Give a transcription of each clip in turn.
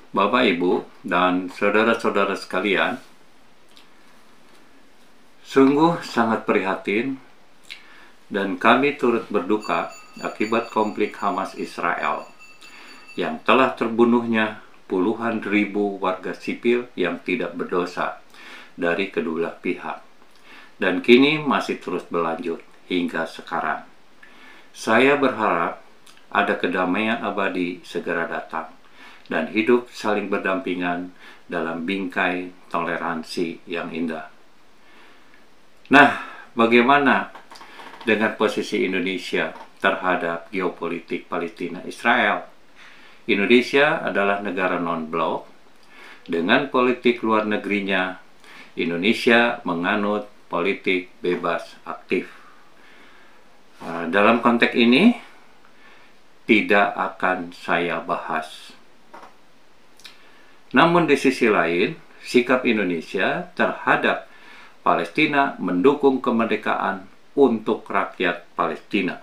Bapak, Ibu, dan saudara-saudara sekalian, sungguh sangat prihatin dan kami turut berduka akibat konflik Hamas Israel yang telah terbunuhnya puluhan ribu warga sipil yang tidak berdosa dari kedua belah pihak, dan kini masih terus berlanjut hingga sekarang. Saya berharap ada kedamaian abadi segera datang dan hidup saling berdampingan dalam bingkai toleransi yang indah. Nah, bagaimana dengan posisi Indonesia terhadap geopolitik Palestina-Israel? Indonesia adalah negara non-blok. Dengan politik luar negerinya, Indonesia menganut politik bebas aktif. Dalam konteks ini, tidak akan saya bahas. Namun di sisi lain, sikap Indonesia terhadap Palestina mendukung kemerdekaan untuk rakyat Palestina.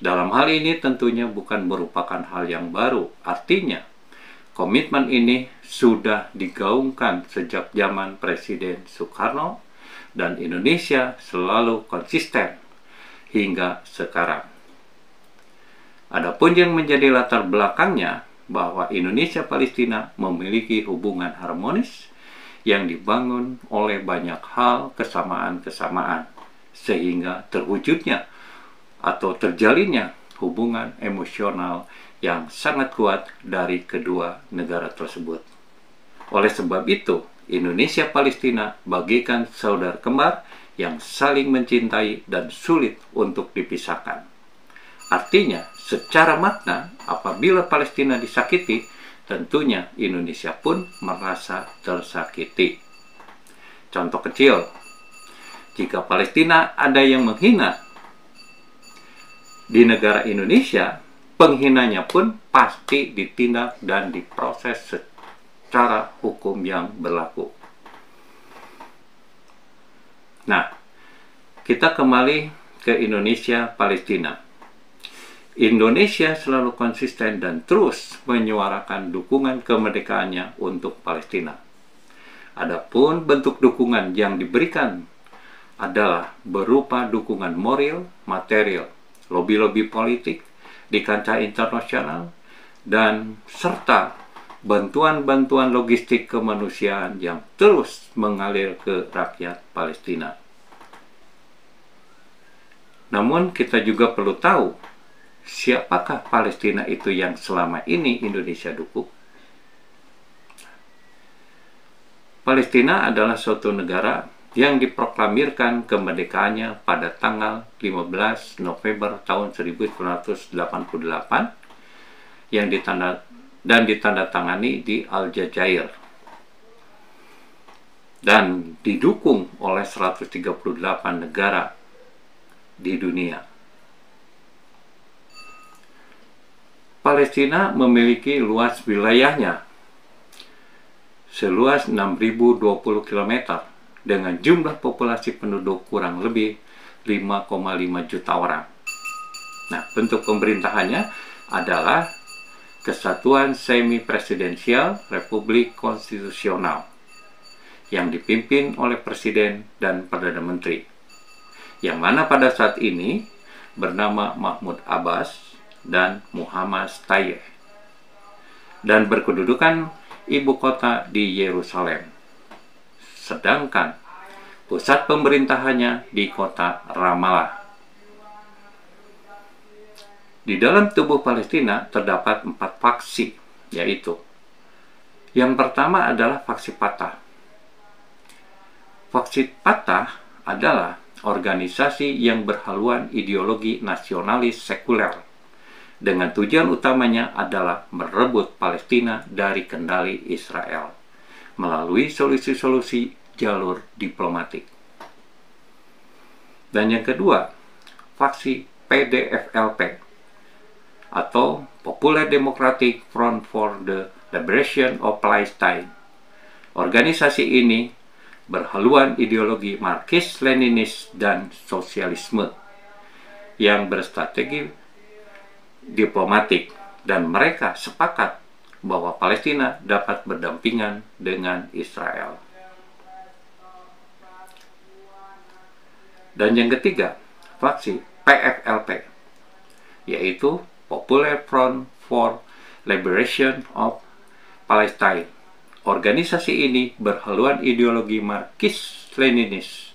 Dalam hal ini tentunya bukan merupakan hal yang baru. Artinya, komitmen ini sudah digaungkan sejak zaman Presiden Soekarno dan Indonesia selalu konsisten hingga sekarang. Adapun yang menjadi latar belakangnya bahwa Indonesia-Palestina memiliki hubungan harmonis yang dibangun oleh banyak hal kesamaan-kesamaan sehingga terwujudnya atau terjalinnya hubungan emosional yang sangat kuat dari kedua negara tersebut. Oleh sebab itu, Indonesia-Palestina bagaikan saudara kembar yang saling mencintai dan sulit untuk dipisahkan. Artinya, secara makna, apabila Palestina disakiti, tentunya Indonesia pun merasa tersakiti. Contoh kecil, jika Palestina ada yang menghina di negara Indonesia, penghinanya pun pasti ditindak dan diproses secara hukum yang berlaku. Nah, kita kembali ke Indonesia-Palestina. Indonesia selalu konsisten dan terus menyuarakan dukungan kemerdekaannya untuk Palestina. Adapun bentuk dukungan yang diberikan adalah berupa dukungan moral, material, lobi-lobi politik di kancah internasional, dan serta bantuan-bantuan logistik kemanusiaan yang terus mengalir ke rakyat Palestina. Namun kita juga perlu tahu, siapakah Palestina itu yang selama ini Indonesia dukung? Palestina adalah suatu negara yang diproklamirkan kemerdekaannya pada tanggal 15 November tahun 1988 yang ditandatangani di Aljazair dan didukung oleh 138 negara di dunia. Palestina memiliki luas wilayahnya seluas 6.020 km dengan jumlah populasi penduduk kurang lebih 5,5 juta orang. Nah, bentuk pemerintahannya adalah Kesatuan Semi-Presidensial Republik Konstitusional yang dipimpin oleh Presiden dan Perdana Menteri, yang mana pada saat ini bernama Mahmud Abbas dan Muhammad Tayyeh, dan berkedudukan ibu kota di Yerusalem, sedangkan pusat pemerintahannya di kota Ramallah. Di dalam tubuh Palestina terdapat 4 faksi, yaitu yang pertama adalah faksi Fatah. Faksi Fatah adalah organisasi yang berhaluan ideologi nasionalis sekuler dengan tujuan utamanya adalah merebut Palestina dari kendali Israel melalui solusi-solusi jalur diplomatik. Dan yang kedua, faksi PDFLP atau Popular Democratic Front for the Liberation of Palestine. Organisasi ini berhaluan ideologi Marxis-Leninis dan sosialisme yang berstrategi diplomatik, dan mereka sepakat bahwa Palestina dapat berdampingan dengan Israel. Dan yang ketiga, faksi PFLP, yaitu Popular Front for Liberation of Palestine. Organisasi ini berhaluan ideologi Marxis-Leninis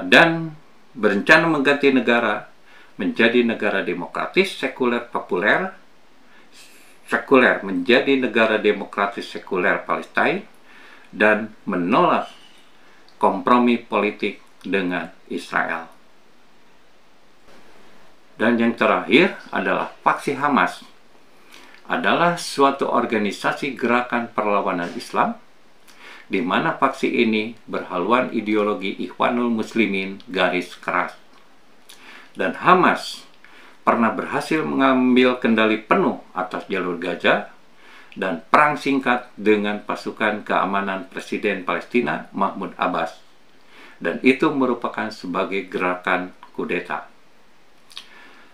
dan berencana mengganti negara menjadi negara demokratis sekuler populer, menjadi negara demokratis sekuler Palestina, dan menolak kompromi politik dengan Israel. Dan yang terakhir adalah faksi Hamas, adalah suatu organisasi gerakan perlawanan Islam di mana faksi ini berhaluan ideologi Ikhwanul Muslimin garis keras. Dan Hamas pernah berhasil mengambil kendali penuh atas jalur Gaza dan perang singkat dengan pasukan keamanan Presiden Palestina Mahmud Abbas. Dan itu merupakan sebagai gerakan kudeta.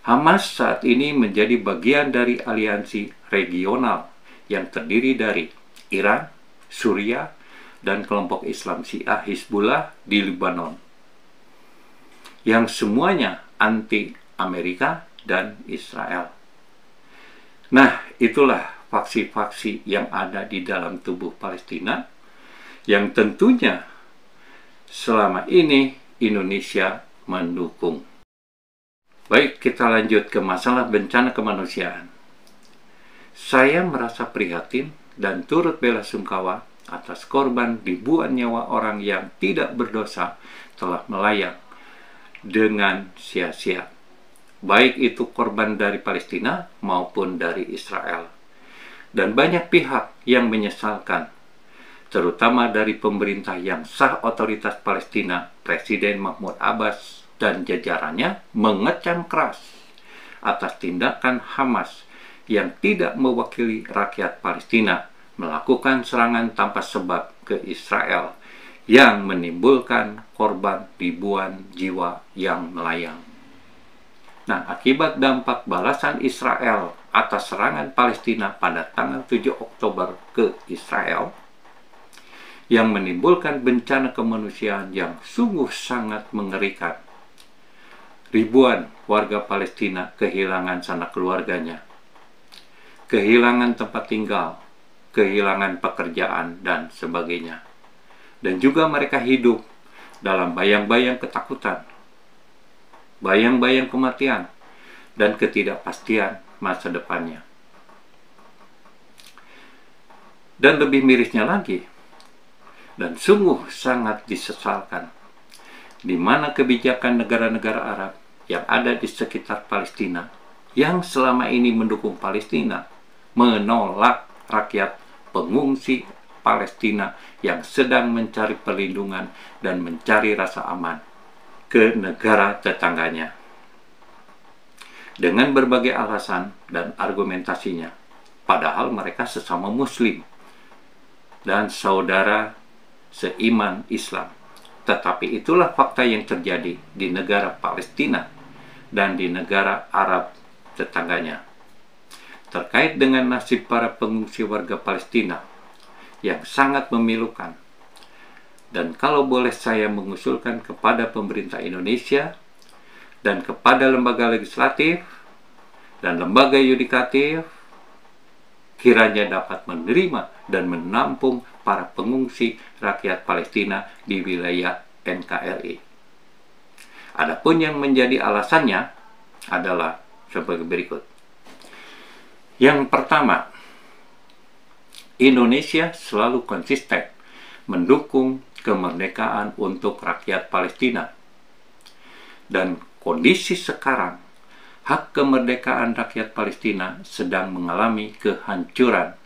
Hamas saat ini menjadi bagian dari aliansi regional yang terdiri dari Iran, Suriah, dan kelompok Islam Syiah Hizbullah di Lebanon, yang semuanya anti Amerika dan Israel. Nah, itulah faksi-faksi yang ada di dalam tubuh Palestina, yang tentunya selama ini Indonesia mendukung. Baik, kita lanjut ke masalah bencana kemanusiaan. Saya merasa prihatin dan turut belasungkawa atas korban ribuan nyawa orang yang tidak berdosa telah melayang dengan sia-sia, baik itu korban dari Palestina maupun dari Israel. Dan banyak pihak yang menyesalkan, terutama dari pemerintah yang sah otoritas Palestina, Presiden Mahmud Abbas dan jajarannya mengecam keras atas tindakan Hamas yang tidak mewakili rakyat Palestina melakukan serangan tanpa sebab ke Israel yang menimbulkan korban ribuan jiwa yang melayang. Nah, akibat dampak balasan Israel atas serangan Palestina pada tanggal 7 Oktober ke Israel, yang menimbulkan bencana kemanusiaan yang sungguh sangat mengerikan. Ribuan warga Palestina kehilangan sanak keluarganya, kehilangan tempat tinggal, kehilangan pekerjaan, dan sebagainya. Dan juga mereka hidup dalam bayang-bayang ketakutan, bayang-bayang kematian, dan ketidakpastian masa depannya. Dan lebih mirisnya lagi, dan sungguh sangat disesalkan, di mana kebijakan negara-negara Arab yang ada di sekitar Palestina, yang selama ini mendukung Palestina, menolak rakyat pengungsi Palestina yang sedang mencari perlindungan dan mencari rasa aman ke negara tetangganya, dengan berbagai alasan dan argumentasinya, padahal mereka sesama Muslim dan saudara seiman Islam. Tetapi itulah fakta yang terjadi di negara Palestina dan di negara Arab tetangganya terkait dengan nasib para pengungsi warga Palestina yang sangat memilukan. Dan kalau boleh saya mengusulkan kepada pemerintah Indonesia dan kepada lembaga legislatif dan lembaga yudikatif, kiranya dapat menerima dan menampung para pengungsi rakyat Palestina di wilayah NKRI. Adapun yang menjadi alasannya adalah sebagai berikut. Yang pertama, Indonesia selalu konsisten mendukung kemerdekaan untuk rakyat Palestina. Dan kondisi sekarang, hak kemerdekaan rakyat Palestina sedang mengalami kehancuran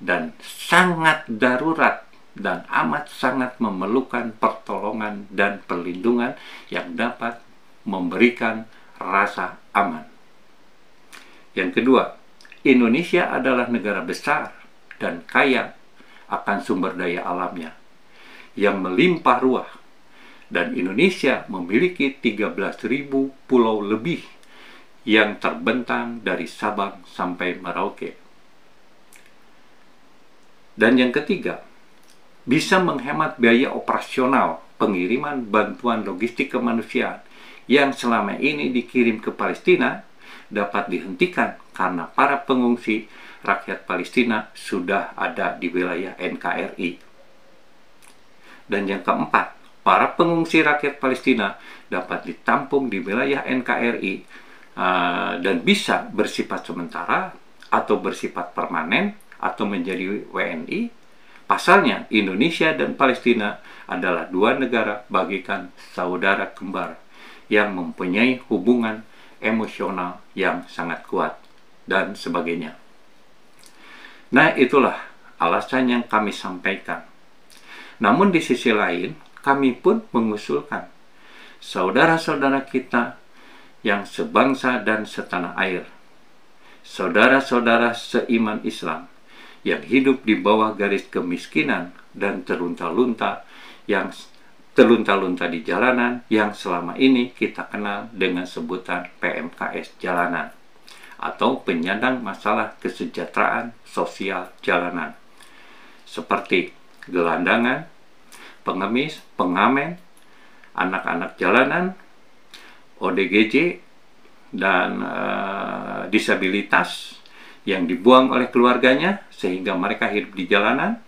dan sangat darurat dan amat sangat memerlukan pertolongan dan perlindungan yang dapat memberikan rasa aman. Yang kedua, Indonesia adalah negara besar dan kaya akan sumber daya alamnya yang melimpah ruah, dan Indonesia memiliki 13.000 pulau lebih yang terbentang dari Sabang sampai Merauke. Dan yang ketiga, bisa menghemat biaya operasional pengiriman bantuan logistik kemanusiaan yang selama ini dikirim ke Palestina dapat dihentikan karena para pengungsi rakyat Palestina sudah ada di wilayah NKRI. Dan yang keempat, para pengungsi rakyat Palestina dapat ditampung di wilayah NKRI dan bisa bersifat sementara atau bersifat permanen atau menjadi WNI. Pasalnya, Indonesia dan Palestina adalah dua negara bagikan saudara kembar yang mempunyai hubungan emosional yang sangat kuat, dan sebagainya. Nah, itulah alasan yang kami sampaikan. Namun di sisi lain, kami pun mengusulkan saudara-saudara kita yang sebangsa dan setanah air, saudara-saudara seiman Islam, yang hidup di bawah garis kemiskinan dan terlunta-lunta di jalanan yang selama ini kita kenal dengan sebutan PMKS jalanan atau penyandang masalah kesejahteraan sosial jalanan seperti gelandangan, pengemis, pengamen, anak-anak jalanan, ODGJ, dan disabilitas yang dibuang oleh keluarganya sehingga mereka hidup di jalanan,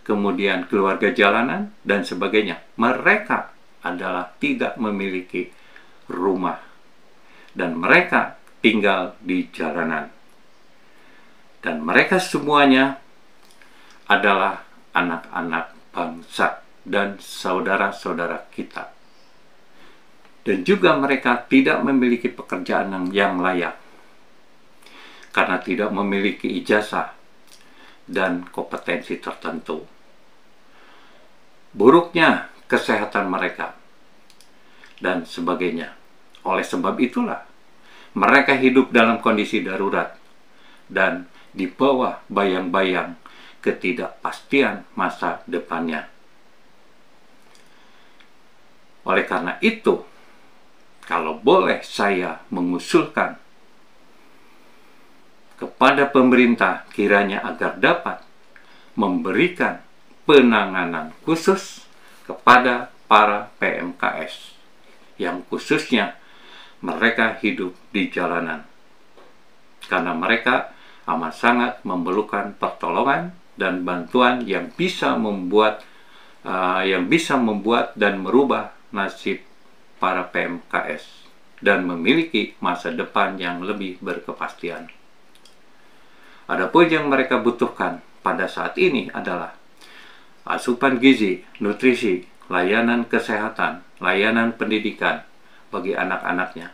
kemudian keluarga jalanan, dan sebagainya. Mereka adalah tidak memiliki rumah dan mereka tinggal di jalanan. Dan mereka semuanya adalah anak-anak bangsa dan saudara-saudara kita. Dan juga mereka tidak memiliki pekerjaan yang layak karena tidak memiliki ijazah dan kompetensi tertentu. Buruknya kesehatan mereka dan sebagainya. Oleh sebab itulah mereka hidup dalam kondisi darurat dan di bawah bayang-bayang ketidakpastian masa depannya. Oleh karena itu, kalau boleh saya mengusulkan kepada pemerintah kiranya agar dapat memberikan penanganan khusus kepada para PMKS yang khususnya mereka hidup di jalanan, karena mereka amat sangat memerlukan pertolongan dan bantuan yang bisa membuat dan merubah nasib para PMKS dan memiliki masa depan yang lebih berkepastian. Adapun yang mereka butuhkan pada saat ini adalah asupan gizi, nutrisi, layanan kesehatan, layanan pendidikan bagi anak-anaknya,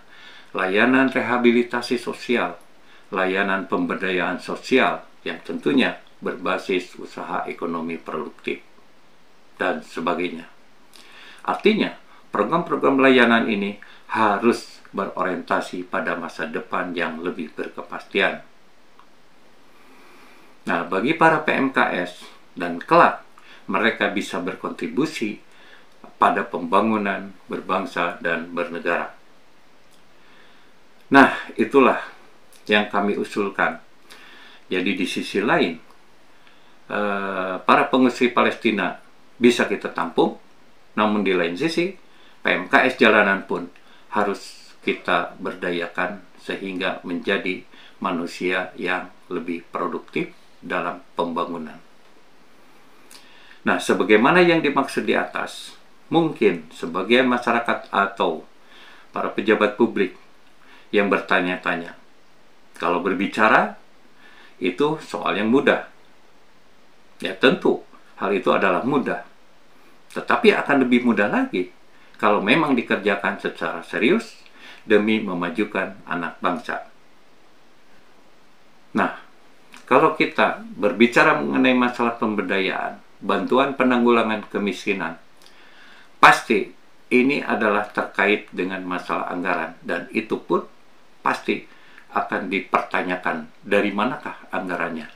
layanan rehabilitasi sosial, layanan pemberdayaan sosial yang tentunya berbasis usaha ekonomi produktif, dan sebagainya. Artinya, program-program layanan ini harus berorientasi pada masa depan yang lebih berkepastian. Nah, bagi para PMKS dan kelak mereka bisa berkontribusi pada pembangunan berbangsa dan bernegara. Nah, itulah yang kami usulkan. Jadi di sisi lain, para pengungsi Palestina bisa kita tampung, namun di lain sisi, PMKS jalanan pun harus kita berdayakan sehingga menjadi manusia yang lebih produktif dalam pembangunan. Nah, sebagaimana yang dimaksud di atas, mungkin sebagian masyarakat atau para pejabat publik yang bertanya-tanya, kalau berbicara itu soal yang mudah. Ya tentu, hal itu adalah mudah. Tetapi akan lebih mudah lagi kalau memang dikerjakan secara serius demi memajukan anak bangsa. Nah, kalau kita berbicara mengenai masalah pemberdayaan, bantuan penanggulangan kemiskinan, pasti ini adalah terkait dengan masalah anggaran, dan itu pun pasti akan dipertanyakan dari manakah anggarannya.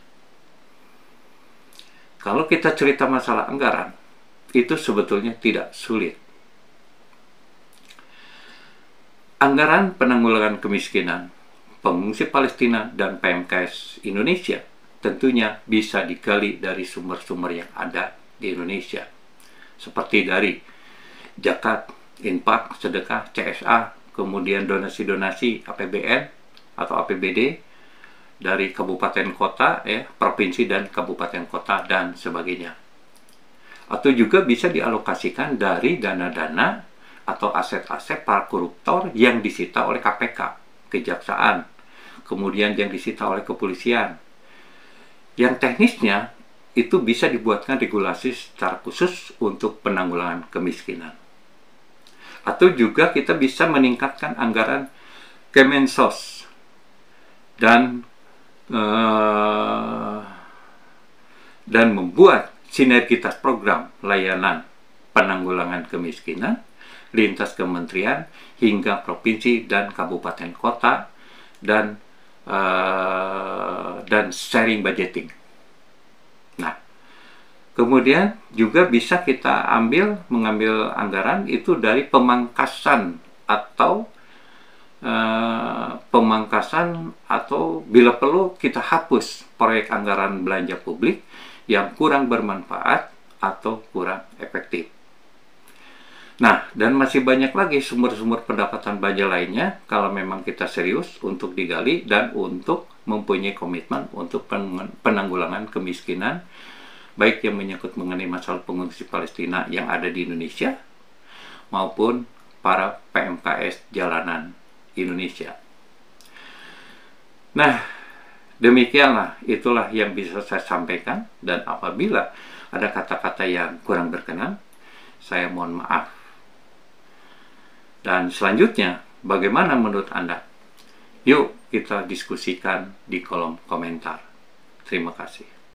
Kalau kita cerita masalah anggaran, itu sebetulnya tidak sulit. Anggaran penanggulangan kemiskinan pengungsi Palestina dan PMKS Indonesia tentunya bisa digali dari sumber-sumber yang ada di Indonesia, seperti dari zakat, infak, sedekah, CSA, kemudian donasi-donasi APBN atau APBD dari kabupaten kota, provinsi dan kabupaten kota, dan sebagainya. Atau juga bisa dialokasikan dari dana-dana atau aset-aset para koruptor yang disita oleh KPK, Kejaksaan, kemudian yang disita oleh kepolisian. Yang teknisnya itu bisa dibuatkan regulasi secara khusus untuk penanggulangan kemiskinan. Atau juga kita bisa meningkatkan anggaran Kemensos dan membuat sinergitas program layanan penanggulangan kemiskinan lintas kementerian hingga provinsi dan kabupaten kota, dan sharing budgeting. Nah, kemudian juga bisa kita mengambil anggaran itu dari pemangkasan atau bila perlu kita hapus proyek anggaran belanja publik yang kurang bermanfaat atau kurang efektif. Nah, dan masih banyak lagi sumber-sumber pendapatan belanja lainnya kalau memang kita serius untuk digali dan untuk mempunyai komitmen untuk penanggulangan kemiskinan, baik yang menyangkut mengenai masalah pengungsi Palestina yang ada di Indonesia maupun para PMKS jalanan Indonesia. Nah, demikianlah, itulah yang bisa saya sampaikan, dan apabila ada kata-kata yang kurang berkenan, saya mohon maaf. Dan selanjutnya, bagaimana menurut Anda? Yuk kita diskusikan di kolom komentar. Terima kasih.